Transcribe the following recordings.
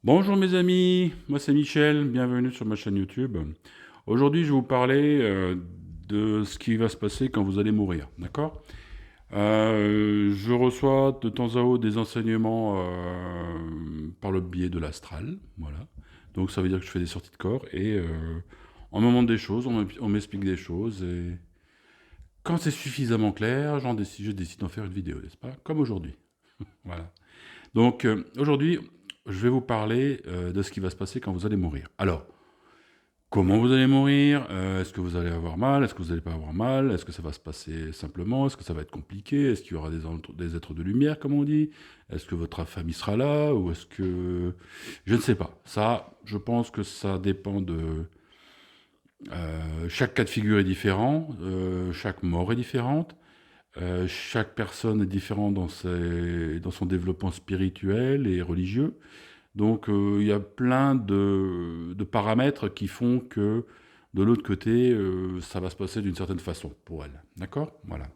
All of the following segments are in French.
Bonjour mes amis, moi c'est Michel, bienvenue sur ma chaîne YouTube. Aujourd'hui je vais vous parler de ce qui va se passer quand vous allez mourir, d'accord? Je reçois de temps à autre des enseignements par le biais de l'astral, voilà. Donc ça veut dire que je fais des sorties de corps et on me montre des choses, on m'explique des choses et quand c'est suffisamment clair, je décide d'en faire une vidéo, n'est-ce pas? Comme aujourd'hui, voilà. Donc aujourd'hui, je vais vous parler de ce qui va se passer quand vous allez mourir. Alors, comment vous allez mourir? Est-ce que vous allez avoir mal? Est-ce que vous n'allez pas avoir mal? Est-ce que ça va se passer simplement? Est-ce que ça va être compliqué? Est-ce qu'il y aura des êtres de lumière, comme on dit? Est-ce que votre famille sera là? Ou est-ce que... Je ne sais pas. Ça, je pense que ça dépend de... chaque cas de figure est différent, chaque mort est différente. Chaque personne est différente dans son développement spirituel et religieux. Donc il y a plein de paramètres qui font que de l'autre côté, ça va se passer d'une certaine façon pour elle. D'accord? Voilà.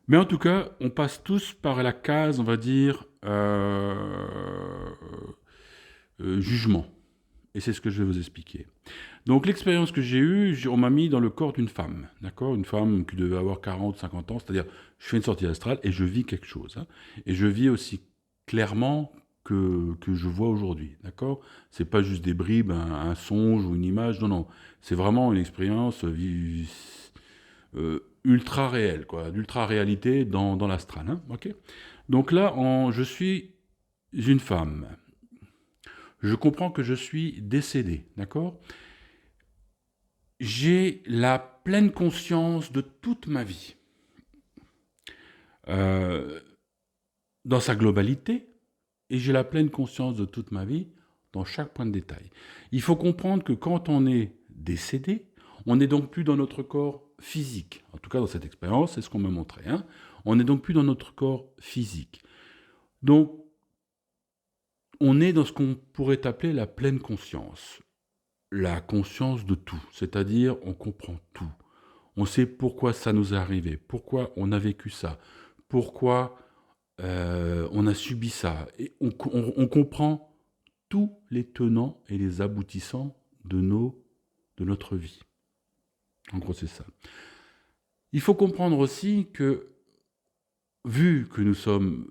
Mais en tout cas, on passe tous par la case, on va dire, jugement. Et c'est ce que je vais vous expliquer. Donc l'expérience que j'ai eue, on m'a mis dans le corps d'une femme, d'accord? Une femme qui devait avoir 40, 50 ans, c'est-à-dire je fais une sortie astrale et je vis quelque chose, hein. Et je vis aussi clairement que je vois aujourd'hui, d'accord? C'est pas juste des bribes, un songe ou une image, non, non. C'est vraiment une expérience ultra réelle, quoi, d'ultra réalité dans l'astral, hein, ok? Donc là, je suis une femme. Je comprends que je suis décédé, d'accord? J'ai la pleine conscience de toute ma vie, euh, dans sa globalité, et j'ai la pleine conscience de toute ma vie dans chaque point de détail. Il faut comprendre que quand on est décédé, on n'est donc plus dans notre corps physique. En tout cas, dans cette expérience, c'est ce qu'on me montrait, hein. On n'est donc plus dans notre corps physique. Donc, on est dans ce qu'on pourrait appeler la pleine conscience. La conscience de tout, c'est-à-dire on comprend tout. On sait pourquoi ça nous est arrivé, pourquoi on a vécu ça, pourquoi on a subi ça. Et on comprend tous les tenants et les aboutissants de notre vie. En gros, c'est ça. Il faut comprendre aussi que, vu que nous sommes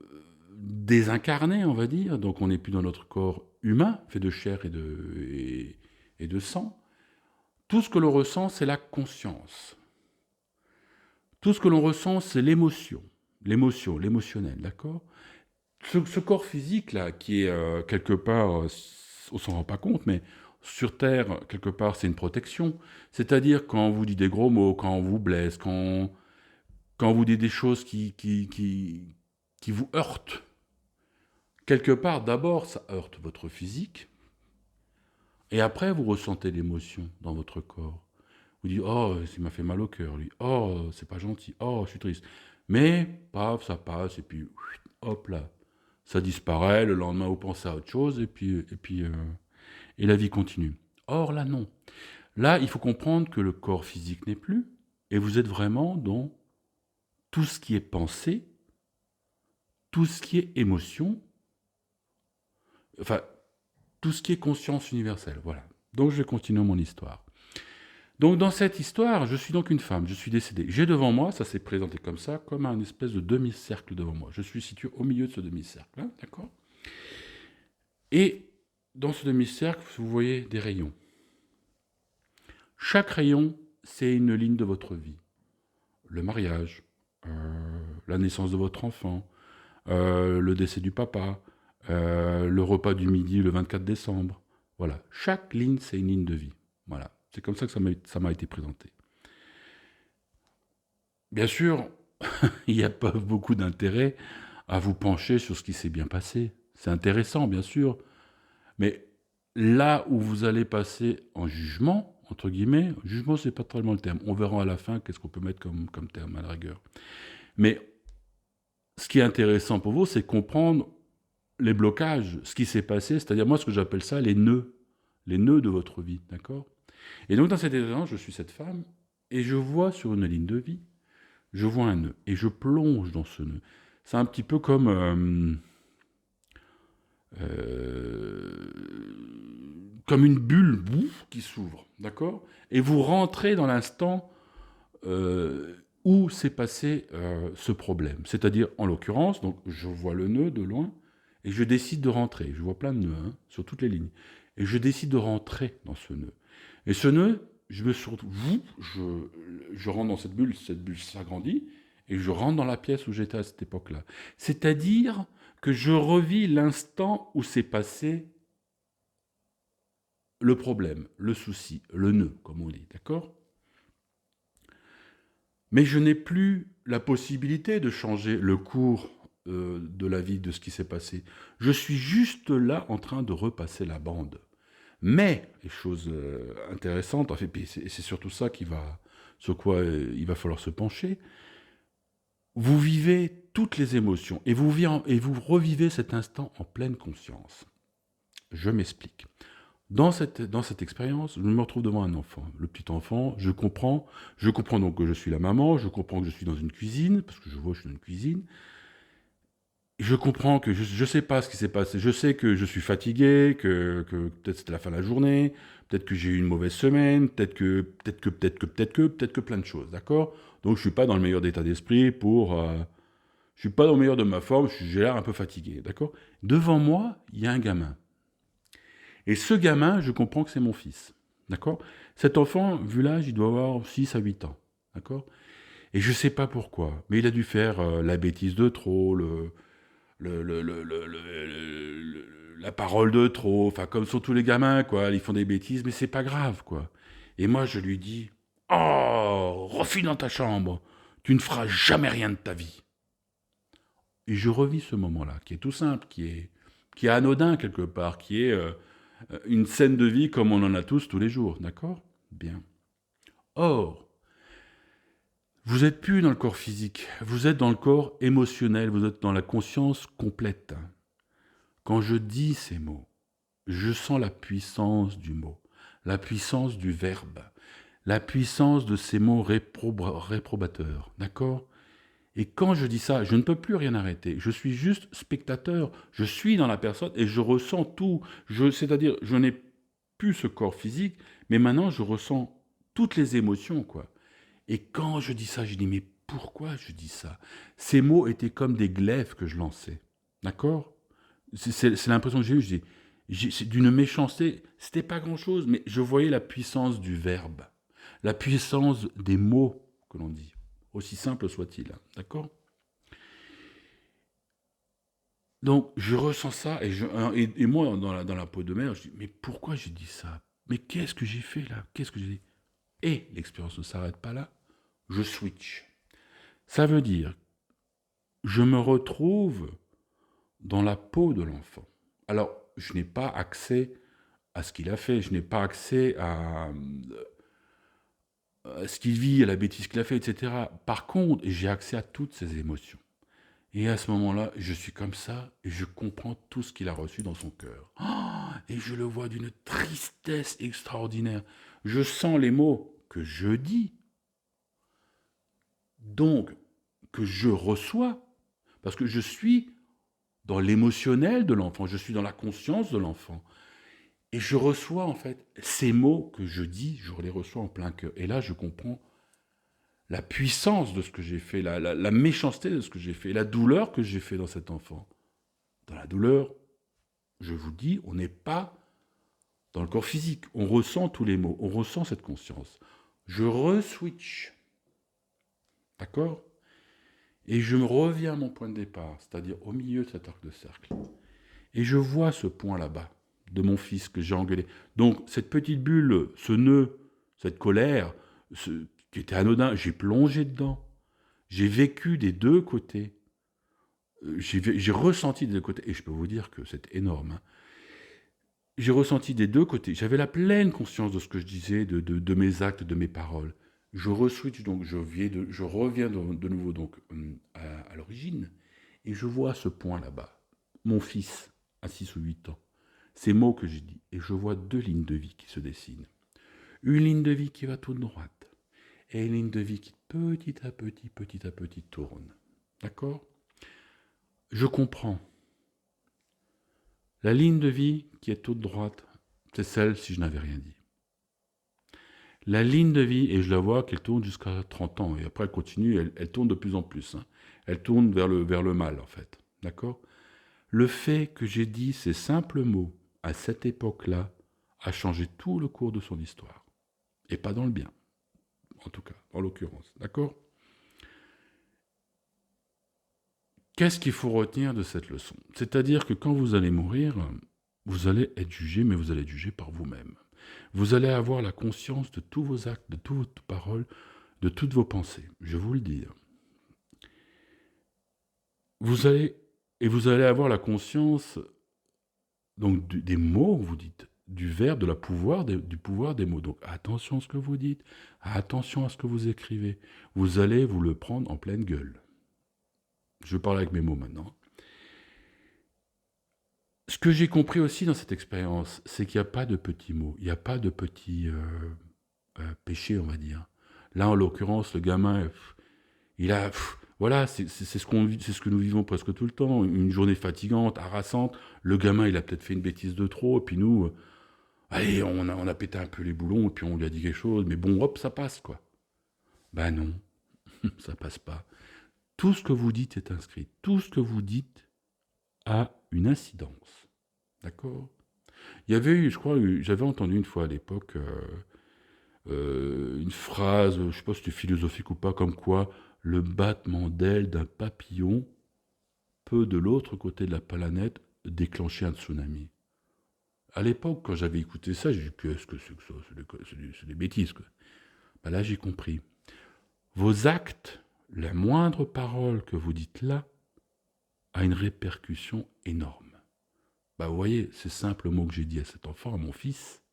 désincarnés, on va dire, donc on n'est plus dans notre corps humain, fait de chair et de sang, tout ce que l'on ressent, c'est la conscience. Tout ce que l'on ressent, c'est l'émotion, l'émotionnel, d'accord? Ce corps physique-là, qui est quelque part, on s'en rend pas compte, mais sur Terre, quelque part, c'est une protection. C'est-à-dire quand on vous dit des gros mots, quand on vous blesse, quand on vous dit des choses qui vous heurtent, quelque part, d'abord, ça heurte votre physique, et après, vous ressentez l'émotion dans votre corps. Vous dites, oh, il m'a fait mal au cœur, lui. Oh, c'est pas gentil. Oh, je suis triste. Mais, paf, ça passe, et puis, hop là, ça disparaît. Le lendemain, vous pensez à autre chose, et la vie continue. Or, là, non. Là, il faut comprendre que le corps physique n'est plus, et vous êtes vraiment dans tout ce qui est pensée, tout ce qui est émotion, enfin, tout ce qui est conscience universelle. Voilà. Donc, je vais continuer mon histoire. Donc dans cette histoire, je suis donc une femme, je suis décédée. J'ai devant moi, ça s'est présenté comme ça, comme un espèce de demi-cercle devant moi. Je suis situé au milieu de ce demi-cercle, hein, d'accord? Et dans ce demi-cercle, vous voyez des rayons. Chaque rayon, c'est une ligne de votre vie. Le mariage, la naissance de votre enfant, le décès du papa, le repas du midi le 24 décembre. Voilà, chaque ligne, c'est une ligne de vie. Voilà, c'est comme ça que ça m'a été présenté. Bien sûr, il n'y a pas beaucoup d'intérêt à vous pencher sur ce qui s'est bien passé. C'est intéressant, bien sûr, mais là où vous allez passer en jugement, entre guillemets, jugement, c'est pas tellement le terme. On verra à la fin qu'est-ce qu'on peut mettre comme terme à la rigueur. Mais ce qui est intéressant pour vous, c'est comprendre les blocages, ce qui s'est passé, c'est-à-dire moi ce que j'appelle ça les nœuds de votre vie, d'accord? Et donc dans cet exemple, je suis cette femme et je vois sur une ligne de vie, je vois un nœud et je plonge dans ce nœud. C'est un petit peu comme comme une bulle bouf, qui s'ouvre, d'accord? Et vous rentrez dans l'instant où s'est passé ce problème. C'est-à-dire, en l'occurrence, donc je vois le nœud de loin et je décide de rentrer. Je vois plein de nœuds hein, sur toutes les lignes. Et je décide de rentrer dans ce nœud. Et ce nœud, je me surtout, je rentre dans cette bulle s'agrandit et je rentre dans la pièce où j'étais à cette époque-là. C'est-à-dire que je revis l'instant où s'est passé le problème, le souci, le nœud, comme on dit, d'accord? Mais je n'ai plus la possibilité de changer le cours de la vie, de ce qui s'est passé. Je suis juste là en train de repasser la bande. Mais, les choses intéressantes, en fait, et c'est surtout ça sur quoi il va falloir se pencher, vous vivez toutes les émotions et vous revivez cet instant en pleine conscience. Je m'explique. Dans cette expérience, je me retrouve devant un enfant. Le petit enfant, je comprends donc que je suis la maman, je comprends que je suis dans une cuisine, parce que je vois que je suis dans une cuisine. Je comprends que je sais pas ce qui s'est passé. Je sais que je suis fatigué, que peut-être c'était la fin de la journée, peut-être que j'ai eu une mauvaise semaine, peut-être que plein de choses, d'accord? Donc je suis pas dans le meilleur état d'esprit je suis pas dans le meilleur de ma forme, j'ai l'air un peu fatigué, d'accord? Devant moi, il y a un gamin. Et ce gamin, je comprends que c'est mon fils. D'accord? Cet enfant, vu l'âge, il doit avoir 6 à 8 ans. D'accord? Et je ne sais pas pourquoi, mais il a dû faire la bêtise de trop, la parole de trop, enfin comme sont tous les gamins, quoi, ils font des bêtises, mais c'est pas grave, quoi. Et moi, je lui dis, oh, refile dans ta chambre, tu ne feras jamais rien de ta vie. Et je revis ce moment-là, qui est tout simple, qui est anodin quelque part, qui est une scène de vie comme on en a tous les jours, d'accord? Bien. Or, vous n'êtes plus dans le corps physique, vous êtes dans le corps émotionnel, vous êtes dans la conscience complète. Quand je dis ces mots, je sens la puissance du mot, la puissance du verbe, la puissance de ces mots réprobateurs, d'accord? Et quand je dis ça, je ne peux plus rien arrêter. Je suis juste spectateur. Je suis dans la personne et je ressens tout. C'est-à-dire, je n'ai plus ce corps physique, mais maintenant je ressens toutes les émotions, quoi. Et quand je dis ça, je dis, mais pourquoi je dis ça? Ces mots étaient comme des glaives que je lançais. D'accord? C'est l'impression que j'ai eue. C'est d'une méchanceté. C'était pas grand-chose, mais je voyais la puissance du verbe, la puissance des mots que l'on dit, aussi simple soit-il. D'accord? Donc, je ressens ça, et moi, dans la peau de mer, je dis, mais pourquoi j'ai dit ça? Mais qu'est-ce que j'ai fait là? Qu'est-ce que j'ai dit? Et l'expérience ne s'arrête pas là, je switch. Ça veut dire, je me retrouve dans la peau de l'enfant. Alors, je n'ai pas accès à ce qu'il a fait, je n'ai pas accès à ce qu'il vit, à la bêtise qu'il a fait, etc. Par contre, j'ai accès à toutes ses émotions. Et à ce moment-là, je suis comme ça et je comprends tout ce qu'il a reçu dans son cœur. Oh, et je le vois d'une tristesse extraordinaire. Je sens les mots que je dis, donc que je reçois, parce que je suis dans l'émotionnel de l'enfant, je suis dans la conscience de l'enfant. Et je reçois en fait ces mots que je dis, je les reçois en plein cœur. Et là, je comprends la puissance de ce que j'ai fait, la méchanceté de ce que j'ai fait, la douleur que j'ai fait dans cet enfant. Dans la douleur, je vous dis, on n'est pas dans le corps physique. On ressent tous les mots, on ressent cette conscience. Je re-switch. D'accord? Et je me reviens à mon point de départ, c'est-à-dire au milieu de cet arc de cercle. Et je vois ce point là-bas, de mon fils que j'ai engueulé. Donc, cette petite bulle, ce nœud, cette colère, qui était anodin, j'ai plongé dedans. J'ai vécu des deux côtés. J'ai ressenti des deux côtés. Et je peux vous dire que c'est énorme. Hein. J'ai ressenti des deux côtés. J'avais la pleine conscience de ce que je disais, de mes actes, de mes paroles. Je re-switch, donc je reviens de nouveau donc, à l'origine. Et je vois ce point là-bas. Mon fils, à 6 ou 8 ans. Ces mots que j'ai dit. Et je vois deux lignes de vie qui se dessinent. Une ligne de vie qui va toute droite. Et une ligne de vie qui petit à petit tourne. D'accord? Je comprends. La ligne de vie qui est toute droite c'est celle si je n'avais rien dit. La ligne de vie, et je la vois qu'elle tourne jusqu'à 30 ans, et après elle continue, elle tourne de plus en plus. Hein. Elle tourne vers le mal, en fait. D'accord? Le fait que j'ai dit ces simples mots à cette époque-là a changé tout le cours de son histoire. Et pas dans le bien, en tout cas, en l'occurrence. D'accord? Qu'est-ce qu'il faut retenir de cette leçon? C'est-à-dire que quand vous allez mourir, vous allez être jugé, mais vous allez être jugé par vous-même. Vous allez avoir la conscience de tous vos actes, de toutes vos paroles, de toutes vos pensées. Je vous le dis. Vous allez avoir la conscience donc des mots que vous dites, du verbe, du pouvoir des mots. Donc attention à ce que vous dites, attention à ce que vous écrivez. Vous allez vous le prendre en pleine gueule. Je parle avec mes mots maintenant. Ce que j'ai compris aussi dans cette expérience, c'est qu'il n'y a pas de petits mots, il n'y a pas de petits péchés, on va dire. Là, en l'occurrence, le gamin, il a... voilà, c'est ce que nous vivons presque tout le temps. Une journée fatigante, harassante. Le gamin, il a peut-être fait une bêtise de trop, et puis nous, allez, on a pété un peu les boulons, et puis on lui a dit quelque chose, mais bon, hop, ça passe, quoi. Ben non, ça passe pas. Tout ce que vous dites est inscrit. Tout ce que vous dites a une incidence. D'accord? Il y avait eu, je crois, j'avais entendu une fois à l'époque une phrase, je ne sais pas si c'était philosophique ou pas, comme quoi le battement d'aile d'un papillon peut, de l'autre côté de la planète, déclencher un tsunami. À l'époque, quand j'avais écouté ça, j'ai dit, qu'est-ce que c'est que ça? C'est des bêtises, quoi. Ben là, j'ai compris. Vos actes, la moindre parole que vous dites là, a une répercussion énorme. Bah, vous voyez, ces simples mots que j'ai dit à cet enfant, à mon fils,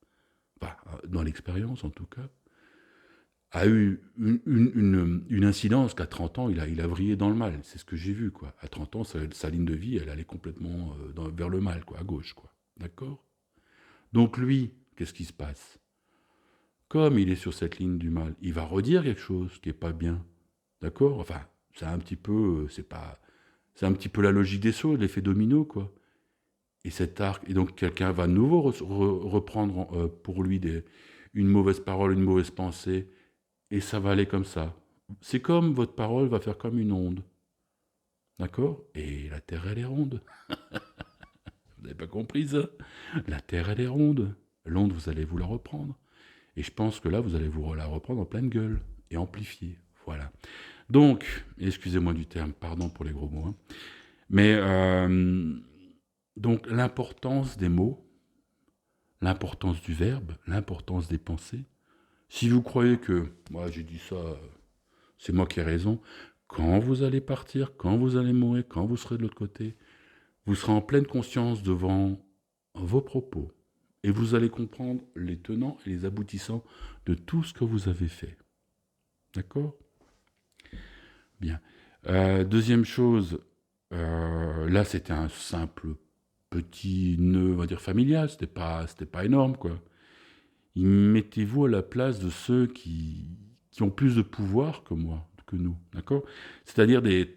bah, dans l'expérience en tout cas, a eu une incidence qu'à 30 ans, il a vrillé dans le mal. C'est ce que j'ai vu, quoi. À 30 ans, sa ligne de vie, elle allait complètement vers le mal, quoi, à gauche, quoi. D'accord? Donc lui, qu'est-ce qui se passe? Comme il est sur cette ligne du mal, il va redire quelque chose qui est pas bien. D'accord? Enfin, c'est un petit peu, c'est un petit peu la logique des choses, l'effet domino, quoi. Et cet arc, et donc quelqu'un va à nouveau reprendre pour lui une mauvaise parole, une mauvaise pensée, et ça va aller comme ça. C'est comme votre parole va faire comme une onde. D'accord? Et la Terre, elle est ronde. Vous n'avez pas compris ça? La Terre, elle est ronde. L'onde, vous allez vous la reprendre. Et je pense que là, vous allez vous la reprendre en pleine gueule et amplifier. Voilà. Donc, excusez-moi du terme, pardon pour les gros mots. Hein. Mais, donc, l'importance des mots, l'importance du verbe, l'importance des pensées. Si vous croyez que, moi j'ai dit ça, c'est moi qui ai raison, quand vous allez partir, quand vous allez mourir, quand vous serez de l'autre côté, vous serez en pleine conscience devant vos propos. Et vous allez comprendre les tenants et les aboutissants de tout ce que vous avez fait. D'accord? Bien. Deuxième chose, là c'était un simple petit nœud, on va dire familial, c'était pas énorme, quoi. Mettez-vous à la place de ceux qui ont plus de pouvoir que moi, que nous, d'accord? C'est-à-dire des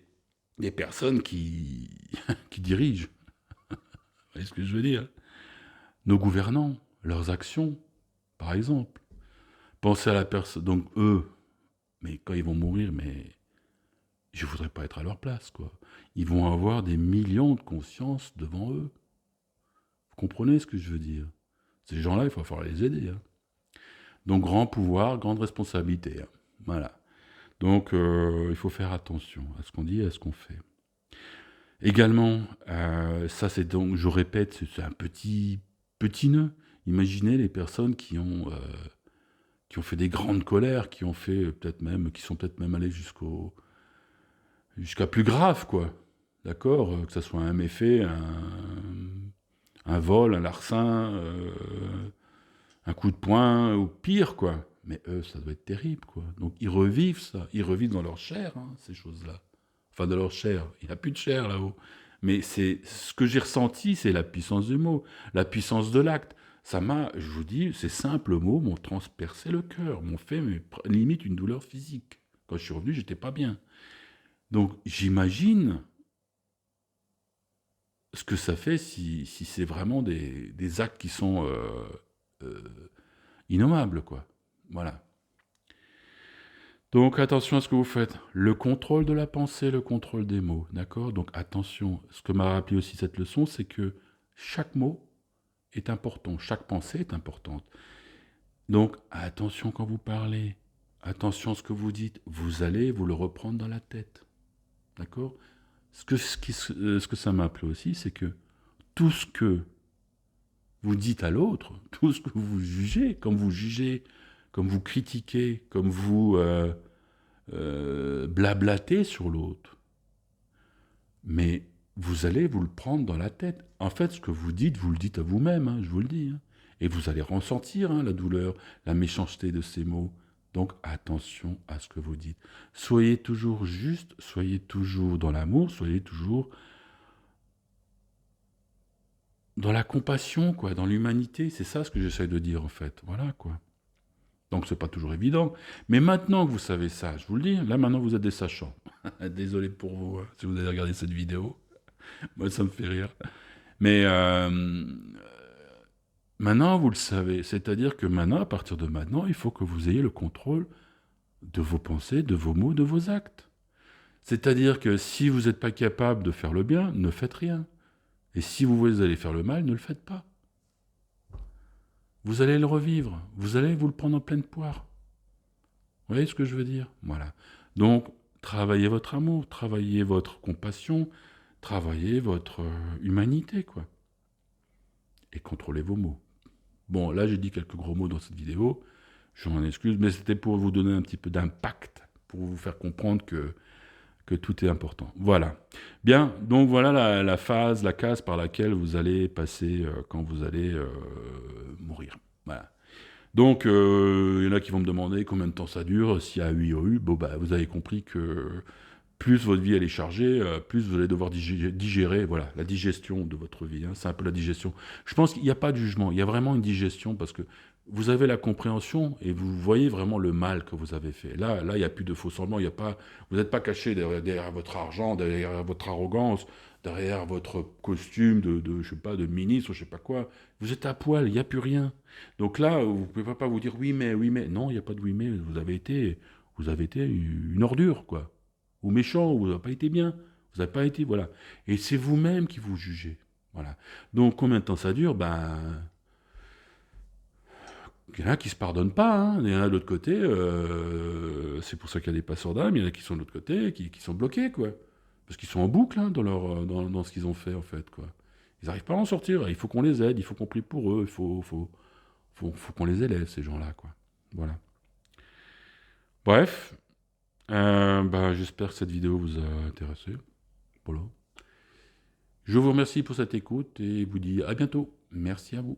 personnes qui dirigent. Vous voyez ce que je veux dire? Nos gouvernants, leurs actions, par exemple. Pensez à la personne, donc eux, mais quand ils vont mourir, mais je voudrais pas être à leur place, quoi. Ils vont avoir des millions de consciences devant eux. Vous comprenez ce que je veux dire? Ces gens-là, il va falloir les aider. Hein. Donc grand pouvoir, grande responsabilité. Hein. Voilà. Donc il faut faire attention à ce qu'on dit et à ce qu'on fait. Également, ça c'est donc, je répète, c'est un petit nœud. Imaginez les personnes qui ont fait des grandes colères, qui ont fait peut-être même, qui sont peut-être même allées jusqu'à plus grave, quoi. D'accord? Que ce soit un méfait, un vol, un larcin, un coup de poing, ou pire, quoi. Mais eux, ça doit être terrible, quoi. Donc ils revivent ça. Ils revivent dans leur chair, hein, ces choses-là. Enfin, dans leur chair. Il n'y a plus de chair là-haut. Mais c'est ce que j'ai ressenti, c'est la puissance du mot, la puissance de l'acte. Ça m'a, je vous dis, ces simples mots m'ont transpercé le cœur, m'ont fait limite une douleur physique. Quand je suis revenu, j'étais pas bien. Donc j'imagine ce que ça fait si c'est vraiment des actes qui sont innommable, quoi. Voilà. Donc attention à ce que vous faites. Le contrôle de la pensée, le contrôle des mots, d'accord? Donc attention, ce que m'a rappelé aussi cette leçon, c'est que chaque mot est important, chaque pensée est importante. Donc attention quand vous parlez, attention à ce que vous dites, vous allez vous le reprendre dans la tête, d'accord? Ce que ça m'a appelé aussi, c'est que tout ce que vous dites à l'autre, tout ce que vous jugez, comme vous critiquez, comme vous blablatez sur l'autre, mais vous allez vous le prendre dans la tête. En fait, ce que vous le dites à vous-même, hein, je vous le dis. Hein. Et vous allez ressentir la douleur, la méchanceté de ces mots. Donc attention à ce que vous dites. Soyez toujours juste, soyez toujours dans l'amour, soyez toujours dans la compassion, quoi, dans l'humanité. C'est ça ce que j'essaie de dire en fait. Voilà quoi. Donc c'est pas toujours évident. Mais maintenant que vous savez ça, je vous le dis, là maintenant vous êtes des sachants. Désolé pour vous si vous avez regardé cette vidéo. Moi ça me fait rire. Mais maintenant vous le savez. C'est-à-dire que maintenant, à partir de maintenant, il faut que vous ayez le contrôle de vos pensées, de vos mots, de vos actes. C'est-à-dire que si vous n'êtes pas capable de faire le bien, ne faites rien. Et si vous voulez aller faire le mal, ne le faites pas. Vous allez le revivre. Vous allez vous le prendre en pleine poire. Vous voyez ce que je veux dire? Voilà. Donc, travaillez votre amour, travaillez votre compassion, travaillez votre humanité, quoi. Et contrôlez vos mots. Bon, là, j'ai dit quelques gros mots dans cette vidéo. Je m'en excuse, mais c'était pour vous donner un petit peu d'impact, pour vous faire comprendre que tout est important. Voilà. Bien, donc voilà la phase, la case par laquelle vous allez passer quand vous allez mourir. Voilà. Donc, il y en a qui vont me demander combien de temps ça dure, s'il y a UIOU. Bon, bah, vous avez compris que plus votre vie elle est chargée, plus vous allez devoir digérer, voilà, la digestion de votre vie. Hein, c'est un peu la digestion. Je pense qu'il n'y a pas de jugement, il y a vraiment une digestion parce que vous avez la compréhension et vous voyez vraiment le mal que vous avez fait. Là, il n'y a plus de faux semblants, il y a pas, vous n'êtes pas caché derrière votre argent, derrière votre arrogance, derrière votre costume je sais pas, de ministre, je sais pas quoi. Vous êtes à poil, il n'y a plus rien. Donc là, vous ne pouvez pas vous dire oui mais. Non, il n'y a pas de oui mais. Vous avez été une ordure, quoi. Ou méchant, ou vous n'avez pas été bien. Vous n'avez pas été, voilà. Et c'est vous-même qui vous jugez. Voilà. Donc combien de temps ça dure? Ben, il y en a qui se pardonnent pas. Hein. Il y en a de l'autre côté, c'est pour ça qu'il y a des passeurs d'âme. Il y en a qui sont de l'autre côté, qui sont bloqués, quoi. Parce qu'ils sont en boucle hein, dans ce qu'ils ont fait, en fait, quoi. Ils n'arrivent pas à en sortir. Il faut qu'on les aide, il faut qu'on prie pour eux, faut qu'on les élève, ces gens-là, quoi. Voilà. Bref, bah, j'espère que cette vidéo vous a intéressé. Voilà. Je vous remercie pour cette écoute et vous dis à bientôt. Merci à vous.